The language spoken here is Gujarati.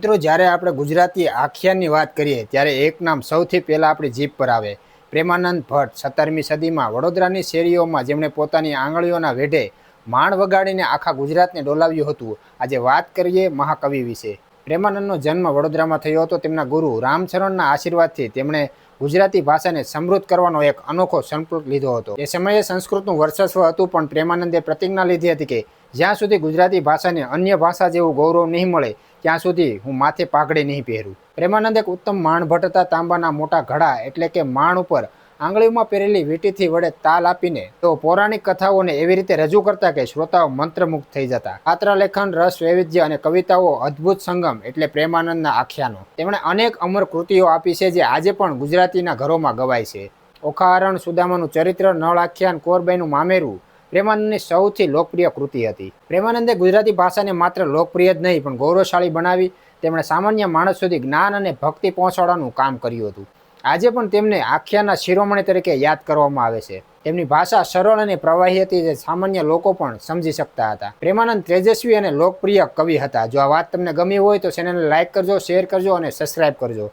મિત્રો, જ્યારે આપણે ગુજરાતી આખ્યાનની વાત કરીએ ત્યારે એક નામ સૌથી પહેલાં આપણી જીભ પર આવે. પ્રેમાનંદ ભટ્ટ 17મી સદીમાં વડોદરાની શેરીઓમાં જેમણે પોતાની આંગળીઓના વેઢે માણ વગાડીને આખા ગુજરાતને ડોલાવ્યું હતું. આજે વાત કરીએ મહાકવિ વિશે. પ્રેમાનંદનો જન્મ વડોદરામાં થયો હતો. તેમના ગુરુ રામચરણના આશીર્વાદથી તેમણે ગુજરાતી ભાષાને સમૃદ્ધ કરવાનો એક અનોખો સંકલ્પ લીધો હતો. એ સમયે સંસ્કૃતનું વર્ચસ્વ હતું, પણ પ્રેમાનંદે પ્રતિજ્ઞા લીધી હતી કે જ્યાં સુધી ગુજરાતી ભાષાને અન્ય ભાષા જેવું ગૌરવ નહીં મળે ત્યાં સુધી હું માથે પાઘડી નહીં પહેરું. પ્રેમાનંદ એક ઉત્તમ માણભટ્ટ હતા. તાંબાના મોટા ઘડા એટલે કે માણ ઉપર આંગળીઓમાં પહેરેલી વીંટીથી વડે તાલ આપીને તો પૌરાણિક કથાઓને એવી રીતે રજૂ કરતા કે શ્રોતાઓ મંત્રમુગ્ધ થઈ જતા. પાત્રલેખન, રસ વૈવિધ્ય અને કવિતાઓ અદ્ભુત સંગમ એટલે પ્રેમાનંદના આખ્યાનો. તેમણે અનેક અમર કૃતિઓ આપી છે જે આજે પણ ગુજરાતીના ઘરોમાં ગવાય છે. ઓખાહરણ, સુદામાનું ચરિત્ર, નળ આખ્યાન, કોરબાઈનું મામેરું પ્રેમાનંદની સૌથી લોકપ્રિય કૃતિ હતી. પ્રેમાનંદે ગુજરાતી ભાષાને માત્ર લોકપ્રિય જ નહીં પણ ગૌરવશાળી બનાવી. તેમણે સામાન્ય માણસ સુધી જ્ઞાન અને ભક્તિ પહોંચાડવાનું કામ કર્યું હતું. આજે પણ તેમને આખ્યાનના શિરોમણી તરીકે યાદ કરવામાં આવે છે. તેમની ભાષા સરળ અને પ્રવાહી હતી જે સામાન્ય લોકો પણ સમજી શકતા હતા. પ્રેમાનંદ તેજસ્વી અને લોકપ્રિય કવિ હતા. જો આ વાત તમને ગમી હોય તો ચેનલને લાઇક કરજો, શેર કરજો અને સબસ્ક્રાઇબ કરજો.